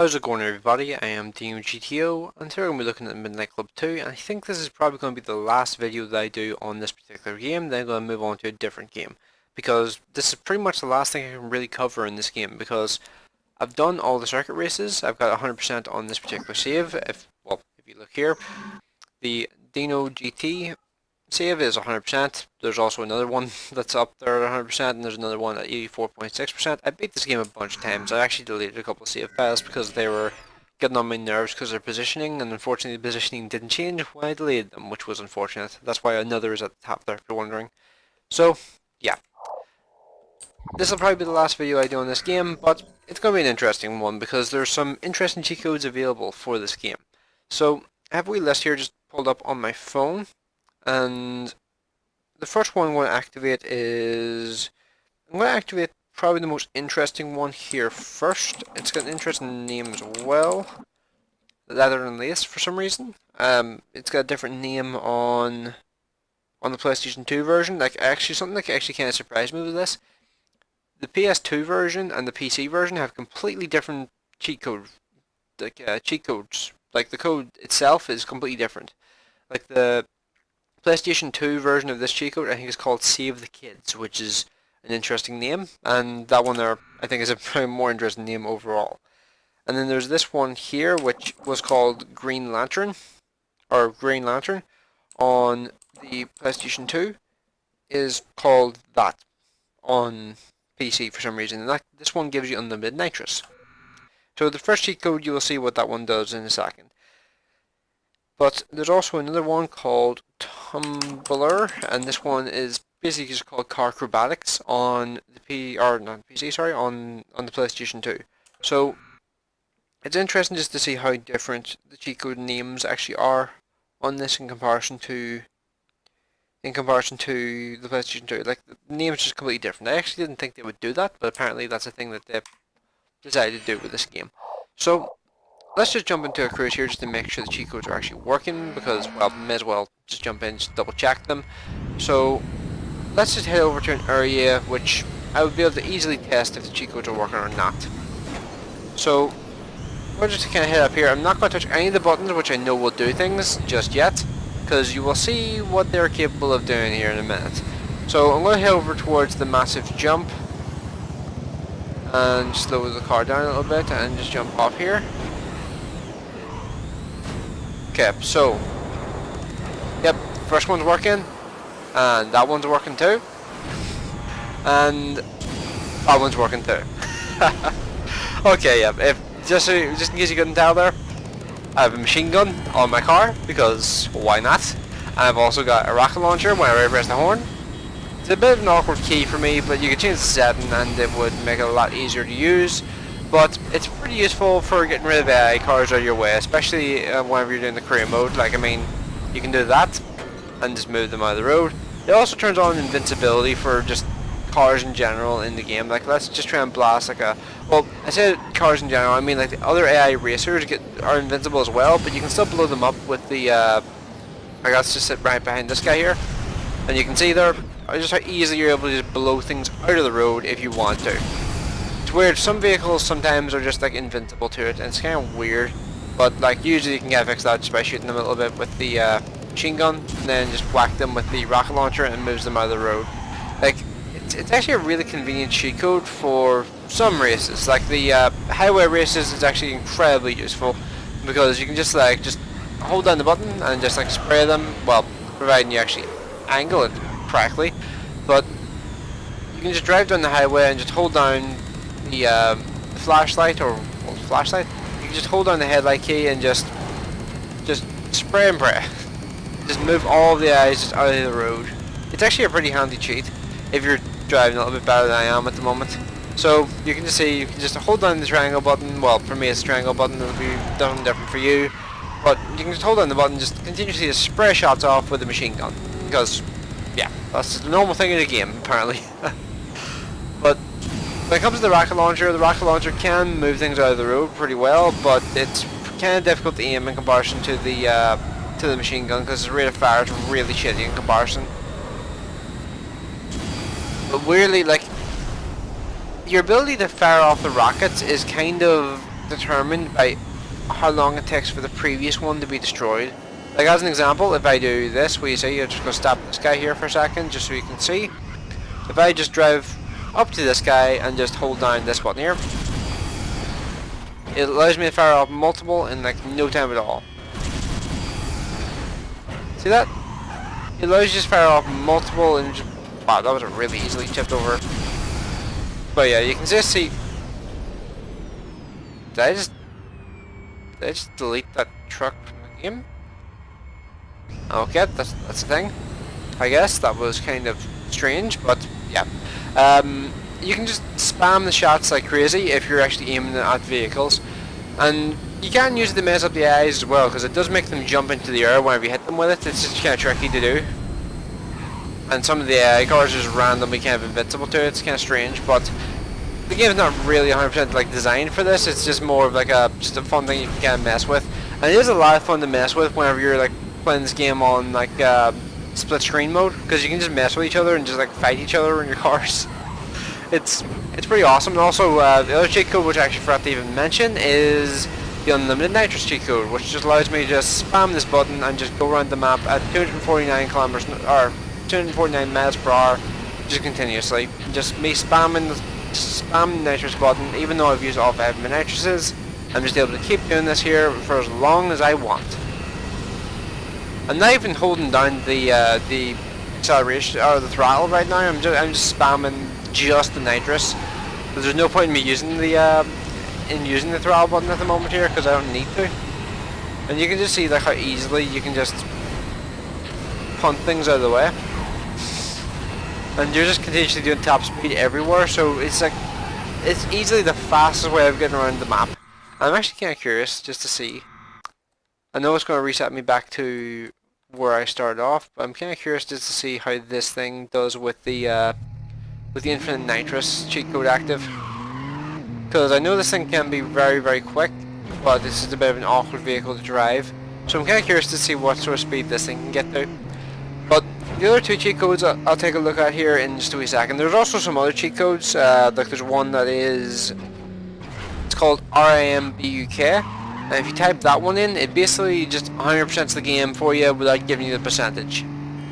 How's it going, everybody? I am DeanoGTO, and today we're going to be looking at Midnight Club 2, and I think this is probably going to be the last video that I do on this particular game. Then I'm going to move on to a different game, because this is pretty much the last thing I can really cover in this game, because I've done all the circuit races. I've got 100% on this particular save. If you look here, the DeanoGTO save is 100%. There's also another one that's up there at 100%, and there's another one at 84.6%. I beat this game a bunch of times. I actually deleted a couple of save files because they were getting on my nerves because of their positioning, and unfortunately the positioning didn't change when I deleted them, which was unfortunate. That's why another is at the top there, if you're wondering. So, yeah. This will probably be the last video I do on this game, but it's going to be an interesting one because there's some interesting cheat codes available for this game. So, I have a wee list here just pulled up on my phone. And the first one I'm going to activate is, I'm going to activate probably the most interesting one here first. It's got an interesting name as well, Leather and Lace for some reason. It's got a different name on the PlayStation 2 version. Something that actually kind of surprised me with this. The PS2 version and the PC version have completely different cheat codes. Cheat codes. Like the code itself is completely different. Like the PlayStation 2 version of this cheat code, I think, is called Save the Kids, which is an interesting name, and that one there, I think, is a probably more interesting name overall. And then there's this one here, which was called Green Lantern, or Green Lantern, on the PlayStation 2, is called that on PC for some reason, and this one gives you unlimited nitrous. So the first cheat code, you will see what that one does in a second. But there's also another one called Tumbler, and this one is basically just called Car Acrobatics on the on the PlayStation 2. So it's interesting just to see how different the cheat code names actually are on this in comparison to the PlayStation 2. Like, the names are just completely different. I actually didn't think they would do that, but apparently that's a thing that they decided to do with this game. So let's just jump into a cruise here just to make sure the cheat codes are actually working, because, well, may as well just jump in, just double check them. So let's just head over to an area which I would be able to easily test if the cheat codes are working or not. So we're just kind of head up here. I'm not going to touch any of the buttons, which I know will do things just yet, because you will see what they're capable of doing here in a minute. So I'm going to head over towards the massive jump and slow the car down a little bit and just jump off here. Okay, so, yep, first one's working, and that one's working too, and that one's working too. Okay, yeah, just in case you couldn't tell there, I have a machine gun on my car, because why not? And I've also got a rocket launcher whenever I press the horn. It's a bit of an awkward key for me, but you could change the setting and it would make it a lot easier to use. But it's pretty useful for getting rid of AI cars out of your way, especially whenever you're doing the career mode. Like, I mean, you can do that and just move them out of the road. It also turns on invincibility for just cars in general in the game. Like, let's just try and blast like a... Well, I said cars in general, I mean like the other AI racers are invincible as well, but you can still blow them up with the... I guess just sit right behind this guy here. And you can see there just how easily you're able to just blow things out of the road if you want to. Weird. Some vehicles sometimes are just like invincible to it, and it's kind of weird, but like usually you can get fixed out just by shooting them a little bit with the machine gun, and then just whack them with the rocket launcher and it moves them out of the road. Like, it's actually a really convenient cheat code for some races. Like the highway races is actually incredibly useful, because you can just hold down the button and just like spray them, well, providing you actually angle it correctly, but you can just drive down the highway and just hold down the flashlight, or flashlight. You can just hold down the headlight key and just spray and pray. Just move all of the eyes just out of the road. It's actually a pretty handy cheat if you're driving a little bit better than I am at the moment. So you can just see, you can just hold down the triangle button. Well, for me it's the triangle button. It'll be something different for you, but you can just hold down the button, just continuously just spray shots off with a machine gun, because yeah, that's the normal thing in the game apparently. But when it comes to the rocket launcher can move things out of the road pretty well, but it's kind of difficult to aim in comparison to the machine gun, because the rate of fire is really shitty in comparison. But weirdly, like, your ability to fire off the rockets is kind of determined by how long it takes for the previous one to be destroyed. Like as an example, if I do this, we see, I'm just going to stop this guy here for a second, just so you can see. If I just drive up to this guy and just hold down this button here, it allows me to fire off multiple in like no time at all. See that? It allows you to fire off multiple and just... Wow, that was really easily tipped over. But yeah, you can just see... Did I just delete that truck from the game? Okay, that's the thing. I guess that was kind of strange, but yeah. You can just spam the shots like crazy if you're actually aiming at vehicles, and you can use it to mess up the eyes as well, because it does make them jump into the air whenever you hit them with it. It's just kind of tricky to do, and some of the cars are just randomly kind of invincible to it. It's kind of strange, but the game's not really 100% like designed for this. It's just more of like just a fun thing you can kind of mess with, and it is a lot of fun to mess with whenever you're like playing this game on like split screen mode, because you can just mess with each other and just like fight each other in your cars. It's pretty awesome. And also the other cheat code, which I actually forgot to even mention, is the unlimited nitrous cheat code, which just allows me to just spam this button and just go around the map at 249 kilometers or 249 miles per hour, just continuously. Just me spamming the nitrous button, even though I've used all 5 of my nitruses. I'm just able to keep doing this here for as long as I want. I'm not even holding down the acceleration or the throttle right now. I'm just spamming just the nitrous. But there's no point in me using the throttle button at the moment here, because I don't need to. And you can just see like how easily you can just punt things out of the way. And you're just continuously doing top speed everywhere, so it's like it's easily the fastest way of getting around the map. I'm actually kind of curious just to see. I know it's going to reset me back to where I started off, but I'm kind of curious just to see how this thing does with the infinite nitrous cheat code active. Because I know this thing can be very, very quick, but this is a bit of an awkward vehicle to drive. So I'm kind of curious to see what sort of speed this thing can get to. But the other 2 cheat codes I'll take a look at here in just a wee second. There's also some other cheat codes. Like there's one that is... It's called RIMBUK. And if you type that one in, it basically just 100%s the game for you without giving you the percentage.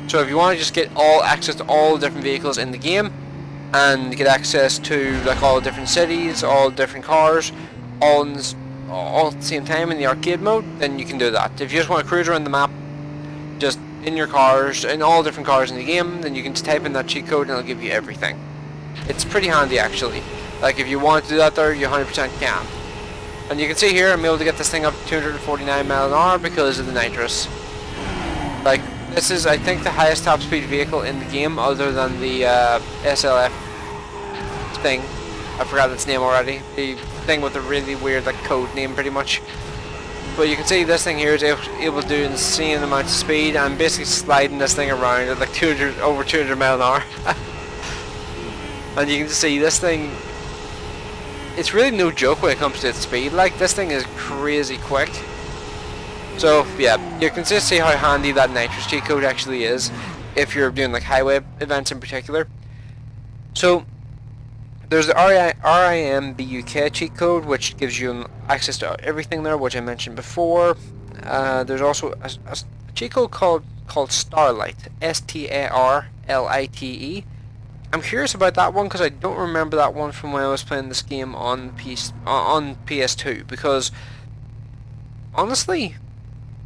So if you want to just get access to all the different vehicles in the game, and get access to like all the different cities, all the different cars, all at the same time in the arcade mode, then you can do that. If you just want to cruise around the map, just in your cars, in all different cars in the game, then you can just type in that cheat code and it'll give you everything. It's pretty handy actually. Like if you want to do that there, you 100% can. And you can see here I'm able to get this thing up to 249 miles an hour because of the nitrous. Like this is, I think, the highest top speed vehicle in the game, other than the SLF thing. I forgot its name already. The thing with the really weird like code name, pretty much. But you can see this thing here is able to do insane amounts of speed. I'm basically sliding this thing around at like over 200 miles an hour. And you can just see this thing. It's really no joke when it comes to its speed. Like this thing is crazy quick. So yeah, you can just see how handy that nitrous cheat code actually is if you're doing like highway events in particular. So there's the RIMBUK cheat code, which gives you access to everything there, which I mentioned before. There's also a cheat code called Starlight, STARLITE. I'm curious about that one because I don't remember that one from when I was playing this game on PS2, because honestly,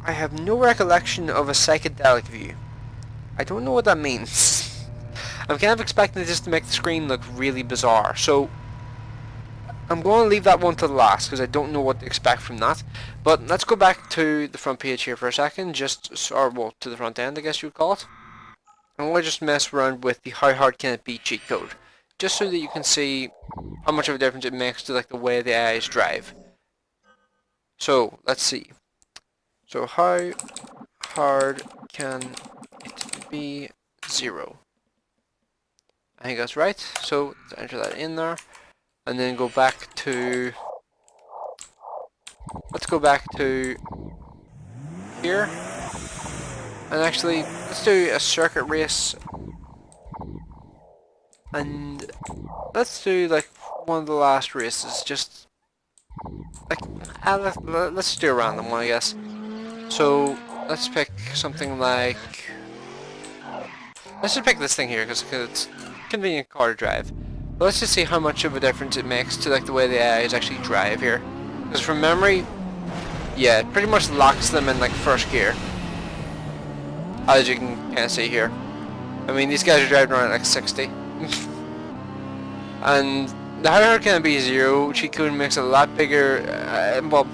I have no recollection of a psychedelic view. I don't know what that means. I'm kind of expecting this to make the screen look really bizarre, so I'm going to leave that one to the last because I don't know what to expect from that. But let's go back to the front page here for a second, to the front end, I guess you would call it. And we'll just mess around with the how hard can it be cheat code, just so that you can see how much of a difference it makes to like the way the eyes drive. So let's see. So how hard can it be? 0. I think that's right. So let's enter that in there, and then go back to. Let's go back to here. And actually, let's do a circuit race, and let's do like one of the last races, just like, let's just do a random one, I guess. So let's pick something like, let's just pick this thing here because it's a convenient car to drive. But let's just see how much of a difference it makes to like the way the AIs actually drive here. Because from memory, yeah, it pretty much locks them in like first gear, as you can kind of see here. I mean, these guys are driving around at like 60. And the higher can be 0 cheat code makes a lot bigger, well,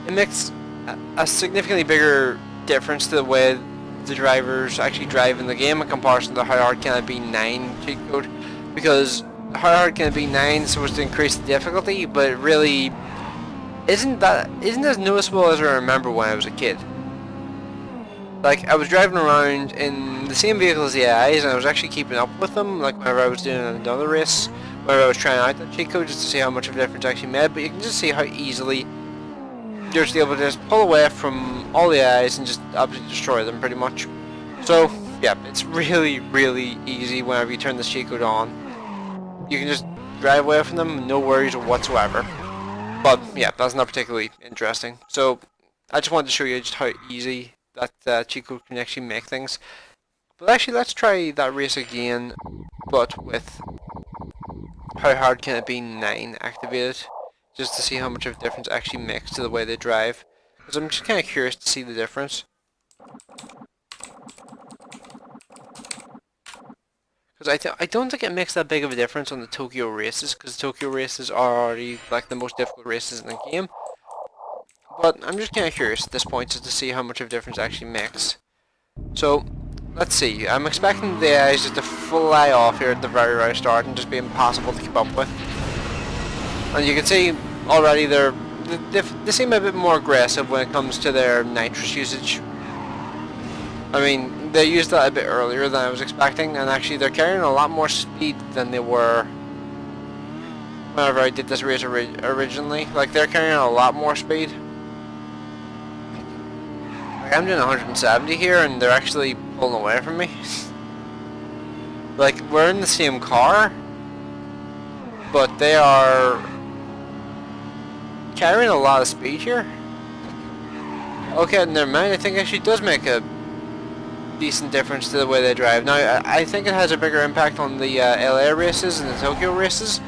it makes a significantly bigger difference to the way the drivers actually drive in the game in comparison to the how hard can it be 9 cheat code, because how hard can it be 9 is supposed to increase the difficulty, but it really isn't as noticeable as I remember when I was a kid. Like, I was driving around in the same vehicle as the AIs and I was actually keeping up with them, like whenever I was doing another race, whenever I was trying out that cheat code just to see how much of a difference it actually made, but you can just see how easily you're just able to just pull away from all the AIs and just absolutely destroy them pretty much. So, yeah, it's really, really easy whenever you turn this cheat code on. You can just drive away from them, no worries whatsoever. But, yeah, that's not particularly interesting. So, I just wanted to show you just how easy that cheat code can actually make things. But actually, let's try that race again, but with how hard can it be 9 activated, just to see how much of a difference it actually makes to the way they drive. Because I'm just kind of curious to see the difference. Because I don't think it makes that big of a difference on the Tokyo races, because the Tokyo races are already like the most difficult races in the game. But I'm just kind of curious at this point just to see how much of a difference it actually makes. So, let's see. I'm expecting the AIs just to fly off here at the very start and just be impossible to keep up with. And you can see already they seem a bit more aggressive when it comes to their nitrous usage. I mean, they used that a bit earlier than I was expecting, and actually they're carrying a lot more speed than they were whenever I did this race originally. Like, they're carrying a lot more speed. Like, I'm doing 170 here and they're actually pulling away from me. Like, we're in the same car, but they are carrying a lot of speed here. Okay, never mind. I think it actually does make a decent difference to the way they drive. Now, I think it has a bigger impact on the LA races and the Tokyo races,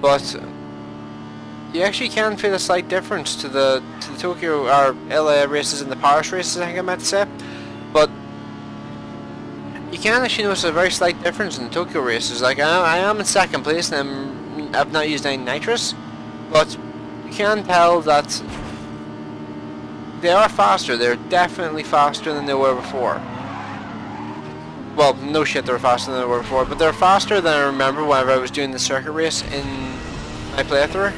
but you actually can feel a slight difference to the Tokyo or LA races and the Paris races, I think I meant to say. But you can actually notice a very slight difference in the Tokyo races. Like, I am in second place and I've not used any nitrous, but you can tell that they are faster. They're definitely faster than they were before. Well, no shit, they were faster than they were before, but they're faster than I remember whenever I was doing the circuit race in my playthrough.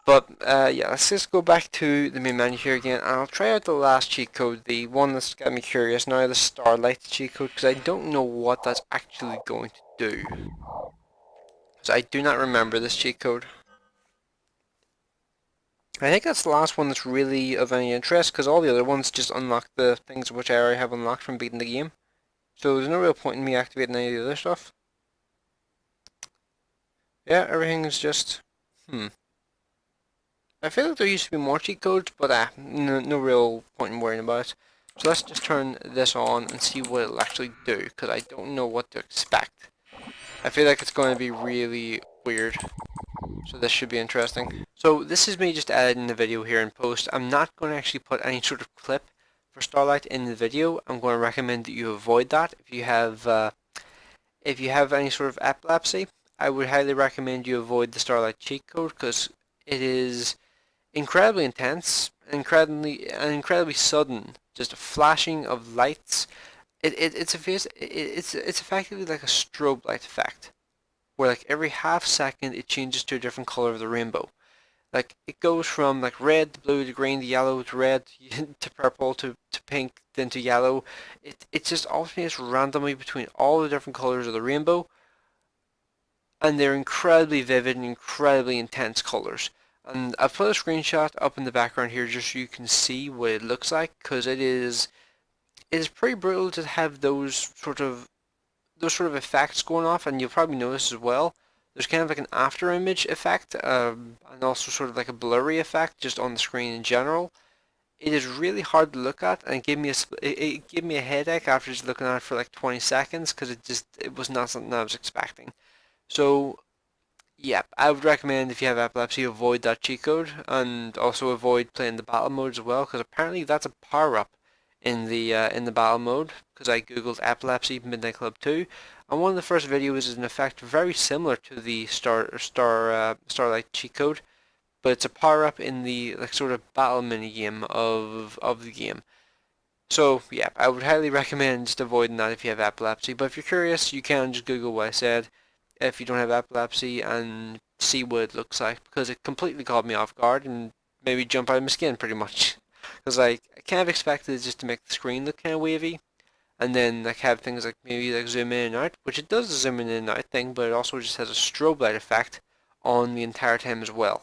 But yeah, let's just go back to the main menu here again, and I'll try out the last cheat code, the one that's got me curious now, the Starlight cheat code, because I don't know what that's actually going to do. So I do not remember this cheat code. I think that's the last one that's really of any interest, because all the other ones just unlock the things which I already have unlocked from beating the game. So there's no real point in me activating any of the other stuff. Yeah, everything is just... I feel like there used to be more cheat codes, but no real point in worrying about it. So let's just turn this on and see what it'll actually do, because I don't know what to expect. I feel like it's going to be really weird, so this should be interesting. So this is me just editing the video here in post. I'm not going to actually put any sort of clip for Starlight in the video. I'm going to recommend that you avoid that. If you have any sort of epilepsy, I would highly recommend you avoid the Starlight cheat code, because it is incredibly intense, incredibly sudden. Just a flashing of lights. It's effectively like a strobe light effect, where like every half second it changes to a different color of the rainbow. Like, it goes from like red to blue to green to yellow to red to purple to pink then to yellow. It just alternates randomly between all the different colors of the rainbow, and they're incredibly vivid and incredibly intense colors. And I've put a screenshot up in the background here just so you can see what it looks like, because it is pretty brutal to have those sort of effects going off, and you'll probably notice as well there's kind of like an after image effect, and also sort of like a blurry effect just on the screen in general. It is really hard to look at, and it gave me a headache after just looking at it for like 20 seconds because it was not something I was expecting. So yeah, I would recommend if you have epilepsy, avoid that cheat code, and also avoid playing the battle mode as well, because apparently that's a power up in the battle mode. Because I googled epilepsy Midnight Club 2, and one of the first videos is an effect very similar to the Starlight cheat code, but it's a power up in the like sort of battle mini game of the game. So yeah, I would highly recommend just avoiding that if you have epilepsy. But if you're curious, you can just Google what I said if you don't have epilepsy and see what it looks like, because it completely caught me off guard and made me jump out of my skin pretty much. Because like I kind of expected it just to make the screen look kind of wavy, and then like have things like maybe like zoom in and out, which it does the zoom in and out thing, but it also just has a strobe light effect on the entire time as well.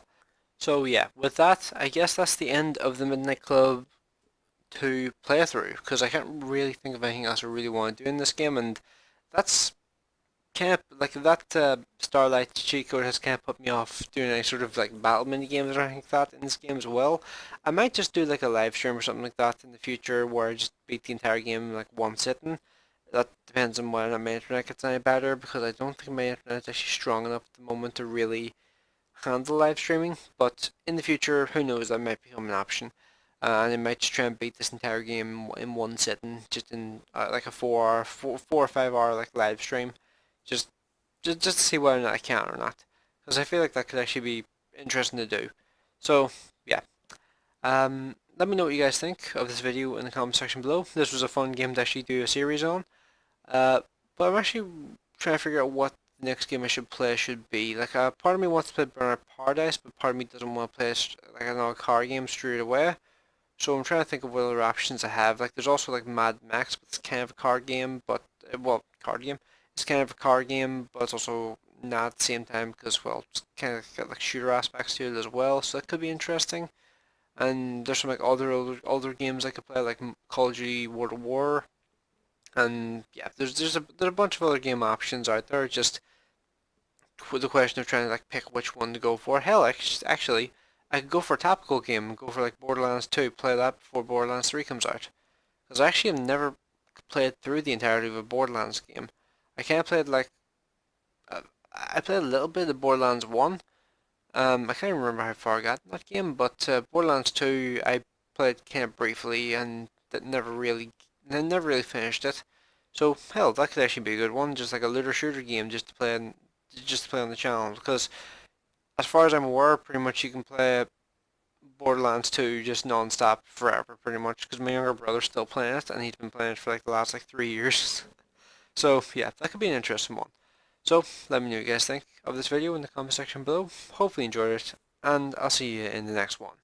So yeah, with that, I guess that's the end of the Midnight Club to play through, because I can't really think of anything else I really want to do in this game, and that's kind of like that Starlight cheat code has kind of put me off doing any sort of like battle mini games or anything like that in this game as well. I might just do like a live stream or something like that in the future where I just beat the entire game in like one sitting. That depends on whether or not my internet gets any better, because I don't think my internet is actually strong enough at the moment to really handle live streaming. But in the future, who knows, that might become an option. And I might just try and beat this entire game in one sitting, just in like a 4 or 5 hour like live stream, just just to see whether or not I can or not, because I feel like that could actually be interesting to do. So yeah, let me know what you guys think of this video in the comment section below. This was a fun game to actually do a series on, uh, but I'm actually trying to figure out what the next game I should play should be. Like, part of me wants to play Burnout Paradise, but part of me doesn't want to play like another car game straight away. So I'm trying to think of what other options I have. Like, there's also like Mad Max, but it's kind of a card game, but well, card game. It's kind of a card game, but it's also not at the same time because, well, it's kind of got like shooter aspects to it as well. So that could be interesting. And there's some like older games I could play, like Call of Duty World at War. And yeah, there's a bunch of other game options out there. Just with the question of trying to like pick which one to go for. Hell, actually, I could go for a topical game and go for like Borderlands 2, play that before Borderlands 3 comes out. Because I actually have never played through the entirety of a Borderlands game. I kind of played like uh, I played a little bit of Borderlands 1. I can't remember how far I got in that game, but Borderlands 2 I played kind of briefly and that never really finished it. So hell, that could actually be a good one, just like a looter shooter game, just to play on the channel. Because as far as I'm aware, pretty much you can play Borderlands 2 just non-stop forever, pretty much. Because my younger brother's still playing it, and he's been playing it for like the last like 3 years. So yeah, that could be an interesting one. So let me know what you guys think of this video in the comment section below. Hopefully you enjoyed it, and I'll see you in the next one.